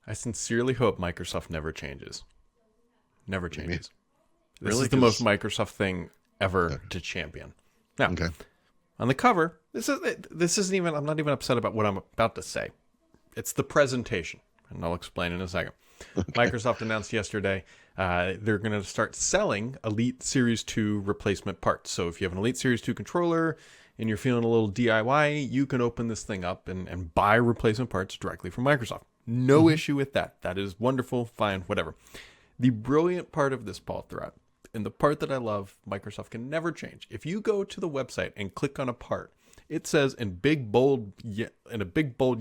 I sincerely hope Microsoft never changes. Never What do you mean? changes. This Really? is the most 'Cause Microsoft thing ever to champion. Now, okay. on the cover, this isn't even. I'm not even upset about what I'm about to say. It's the presentation, and I'll explain in a second. Microsoft announced yesterday they're going to start selling Elite Series 2 replacement parts. So if you have an Elite Series 2 controller and you're feeling a little DIY, you can open this thing up and buy replacement parts directly from Microsoft. No issue with that. That is wonderful, fine, whatever. The brilliant part of this, Paul Thurrott, and the part that I love, Microsoft can never change. If you go to the website and click on a part, it says in a big bold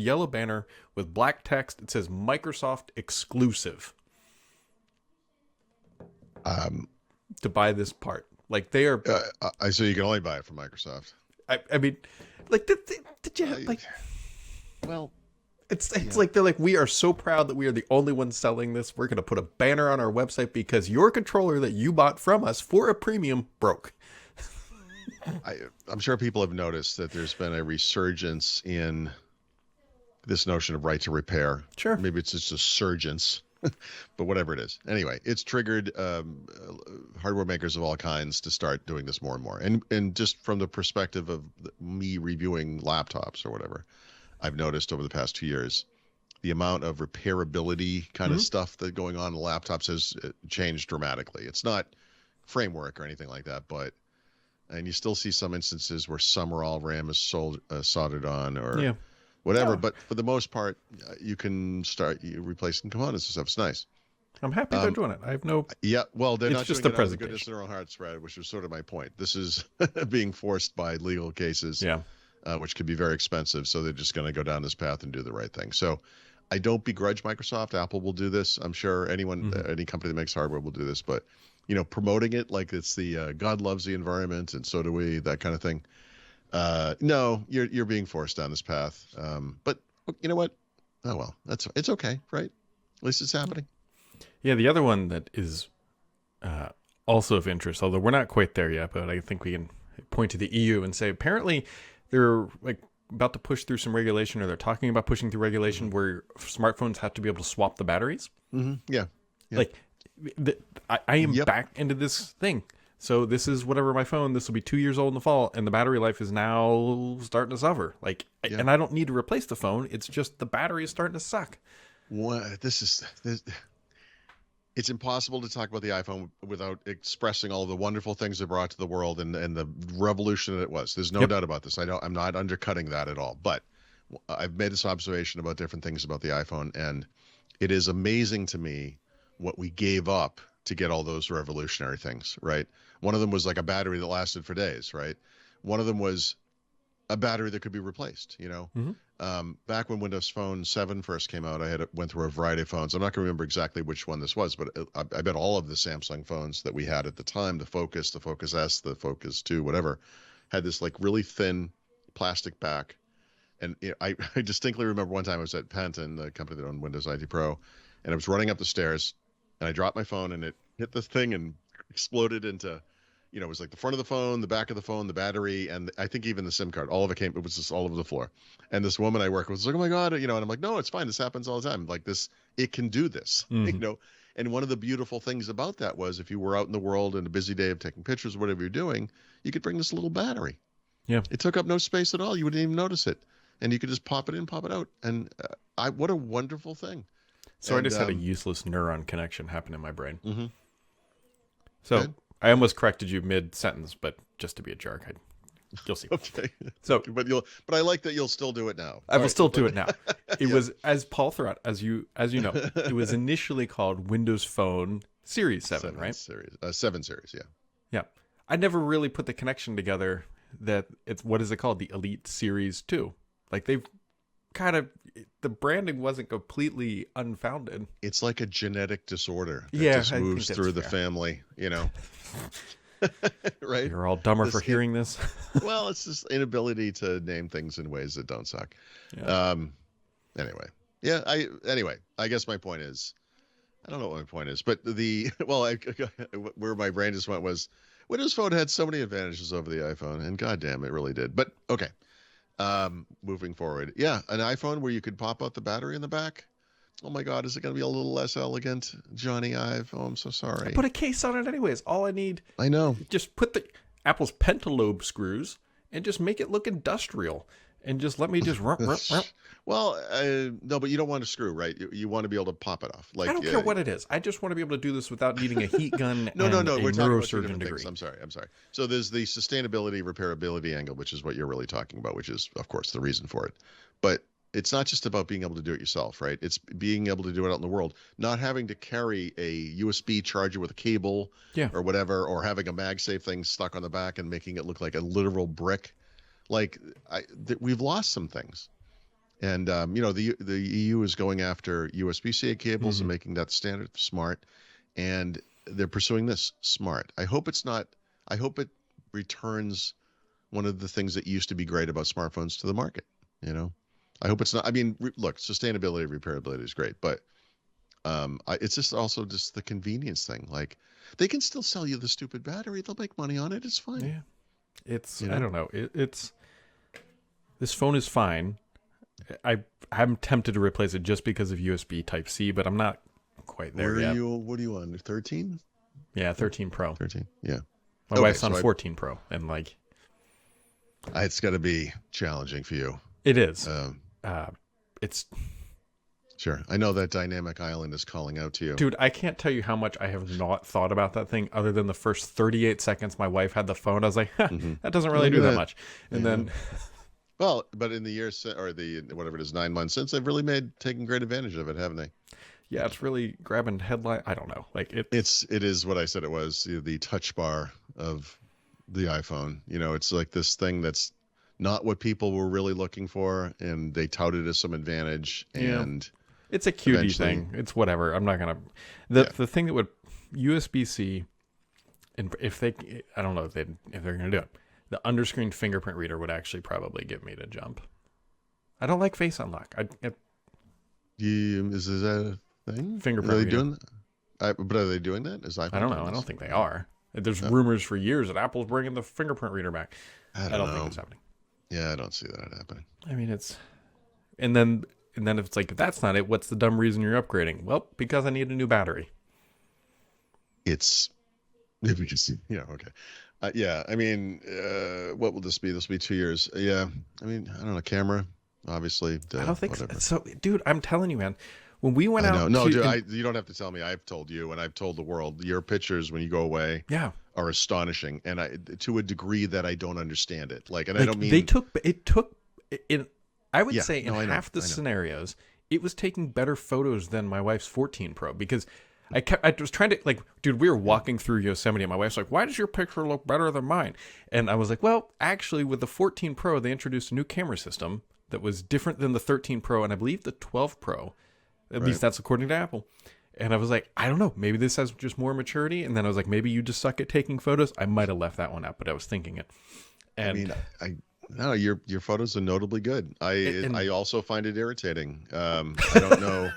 yellow banner with black text, it says Microsoft exclusive Um, to buy this part. Like they are. so you can only buy it from Microsoft. I mean, like did you like? Well, It's like they're like, we are so proud that we are the only ones selling this. We're gonna put a banner on our website because your controller that you bought from us for a premium broke. I'm sure people have noticed that there's been a resurgence in this notion of right to repair. Sure. Maybe it's just a surgence, but whatever it is. Anyway, it's triggered hardware makers of all kinds to start doing this more and more. And just from the perspective of me reviewing laptops or whatever, I've noticed over the past 2 years, the amount of repairability kind of stuff that going on in laptops has changed dramatically. It's not framework or anything like that, and you still see some instances where some or all RAM is soldered on or whatever. Yeah. But for the most part, you can start replacing components and stuff. It's nice. I'm happy they're doing it. I have no. Yeah, well, they're It's not just doing the it out of the presentation. goodness of their own hearts, Brad, which is sort of my point. This is being forced by legal cases, Yeah. which could be very expensive. So they're just going to go down this path and do the right thing. So I don't begrudge Microsoft. Apple will do this. I'm sure any company that makes hardware will do this. But promoting it like it's the God loves the environment and so do we, that kind of thing. No, you're being forced down this path. But you know what? Oh well, it's okay, right? At least it's happening. Yeah, the other one that is also of interest, although we're not quite there yet, but I think we can point to the EU and say apparently they're like about to push through some regulation, or they're talking about pushing through regulation where smartphones have to be able to swap the batteries. Yeah. Like I am back into this thing. So this is whatever my phone, this will be 2 years old in the fall, and the battery life is now starting to suffer. And I don't need to replace the phone. It's just the battery is starting to suck. It's impossible to talk about the iPhone without expressing all of the wonderful things it brought to the world and the revolution that it was. There's no doubt about this. I'm not undercutting that at all. But I've made this observation about different things about the iPhone, and it is amazing to me what we gave up to get all those revolutionary things, right? One of them was like a battery that lasted for days, right? One of them was a battery that could be replaced, Back when Windows Phone 7 first came out, I went through a variety of phones. I'm not going to remember exactly which one this was, but I bet all of the Samsung phones that we had at the time, the Focus S, the Focus 2, whatever, had this like really thin plastic back. And I distinctly remember one time I was at Penton, the company that owned Windows IT Pro, and I was running up the stairs, and I dropped my phone, and it hit this thing and exploded into, it was like the front of the phone, the back of the phone, the battery, and I think even the SIM card. All of it was just all over the floor. And this woman I work with was like, oh my God, and I'm like, no, it's fine. This happens all the time. Like this, it can do this, And one of the beautiful things about that was if you were out in the world in a busy day of taking pictures, whatever you're doing, you could bring this little battery. Yeah. It took up no space at all. You wouldn't even notice it. And you could just pop it in, pop it out. And what a wonderful thing. So I just had a useless neuron connection happen in my brain. Mm-hmm. So Good. I almost corrected you mid-sentence, but just to be a jerk, you'll see. Okay. So, but I like that you'll still do it now. I will still do it now. It was, as Paul Thurrott, as you know, it was initially called Windows Phone Series 7, right? 7 series, yeah. Yeah. I never really put the connection together that it's, what is it called? The Elite Series 2. Like they've kind of, the branding wasn't completely unfounded. It's like a genetic disorder that just I moves think through that's the fair. family, right? You're all dumber for This- hearing this. Well, it's just inability to name things in ways that don't suck. Yeah. Anyway, I guess my point is, I don't know what my point is, but where my brain just went was Windows Phone had so many advantages over the iPhone, and goddamn, it really did. But okay, moving forward, an iPhone where you could pop out the battery in the back. Oh my God, is it going to be a little less elegant, Johnny Ive? Oh, I'm so sorry. I put a case on it anyways. All I need, I know. just put the Apple's pentalobe screws and just make it look industrial. And just let me just rump. Well, no, but you don't want to screw, right? You want to be able to pop it off. Like, I don't care what it is. I just want to be able to do this without needing a heat gun no, and no. a We're talking about two neurosurgeon different degree. things. I'm sorry. So there's the sustainability, repairability angle, which is what you're really talking about, which is, of course, the reason for it. But it's not just about being able to do it yourself, right? It's being able to do it out in the world, not having to carry a USB charger with a cable or whatever, or having a MagSafe thing stuck on the back and making it look like a literal brick. Like we've lost some things. And, the EU is going after USB-C cables and making that standard smart. And they're pursuing this smart. I hope it returns one of the things that used to be great about smartphones to the market. I hope it's not. I mean, look, sustainability, repairability is great, but it's just also just the convenience thing. Like, they can still sell you the stupid battery. They'll make money on it. It's fine. Yeah. It's, I don't know. This phone is fine. I'm tempted to replace it just because of USB Type-C, but I'm not quite there yet. What are you on? 13? Yeah, 13 Pro. 13. Yeah. My wife's on 14 Pro, and like, it's got to be challenging for you. It is. It's sure. I know that dynamic island is calling out to you, dude. I can't tell you how much I have not thought about that thing, other than the first 38 seconds my wife had the phone. I was like, that doesn't really do that much, and then. Well, but in the years, or whatever it is, 9 months since, they've really taken great advantage of it, haven't they? Yeah, it's really grabbing headline. I don't know. Like it is what I said it was, the touch bar of the iPhone. It's like this thing that's not what people were really looking for, and they touted as some advantage. And it's a cutie thing. It's whatever. I'm not gonna. The thing that would USB-C, and I don't know if they're gonna do it. The underscreen fingerprint reader would actually probably get me to jump. I don't like face unlock. Is that a thing? Fingerprint reader. Doing that? But are they doing that? I don't know. I don't think they are. There's rumors for years that Apple's bringing the fingerprint reader back. I don't think it's happening. Yeah, I don't see that happening. I mean, and then if it's like, if that's not it, what's the dumb reason you're upgrading? Well, because I need a new battery. Okay. I mean, what will this be? This will be 2 years. Yeah. I mean, I don't know. Camera, obviously. I don't think so. Dude, I'm telling you, man. When we went out, dude, you don't have to tell me. I've told you, and I've told the world. Your pictures when you go away, are astonishing, and to a degree that I don't understand it. Like, and I don't mean I would say in half the scenarios, it was taking better photos than my wife's 14 Pro, because I was trying to, like, dude, we were walking through Yosemite and my wife's like, why does your picture look better than mine? And I was like, well, actually with the 14 Pro, they introduced a new camera system that was different than the 13 Pro. And I believe the 12 Pro, at least that's according to Apple. And I was like, I don't know, maybe this has just more maturity. And then I was like, maybe you just suck at taking photos. I might've left that one out, but I was thinking it. And no, your photos are notably good. I also find it irritating. I don't know.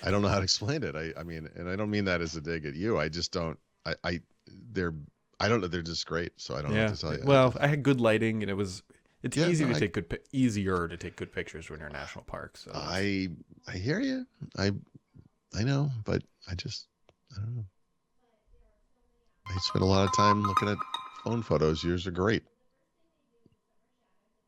I don't know how to explain it. I mean, and I don't mean that as a dig at you. I just don't. I don't know. They're just great. So I don't know what to tell you. Well, I had good lighting, and it's easier to take good pictures when you're in national parks. So I hear you. I know, but I don't know. I spent a lot of time looking at phone photos. Yours are great.